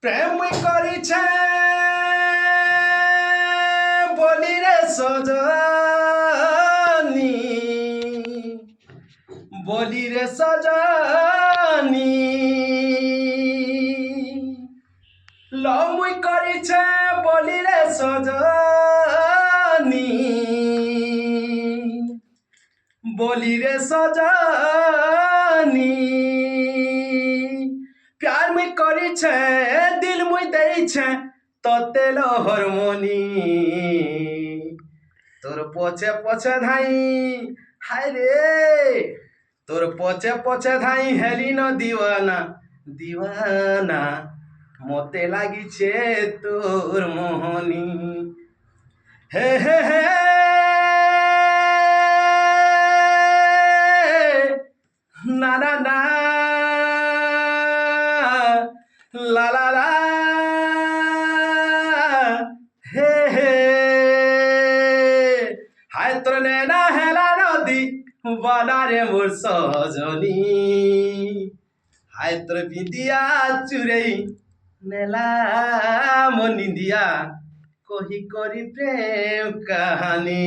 প্রেম করিছে বলি রে সজনী, বলি রে সজনী, লমুই করিছে বলি রে সজনী, বলি রে সজনী, প্যার মুই করিছে দিল মুই দেইছে ততে লহর মনি, তোর পছে পছে ধাই হায় রে, তোর পছে পছে ধাই হেলি ন দিওয়ানা দিওয়ানা, মতে লাগিছে তোর মোহনী। হে হে হে না না না লা লা লা হে হে হায় তোর নেনা হেলা নদী বানারে মোর সজনী, হায় তোর বিদিয়া চুরেই নেলা মনি দিয়া কহি করি প্রেম কাহানি।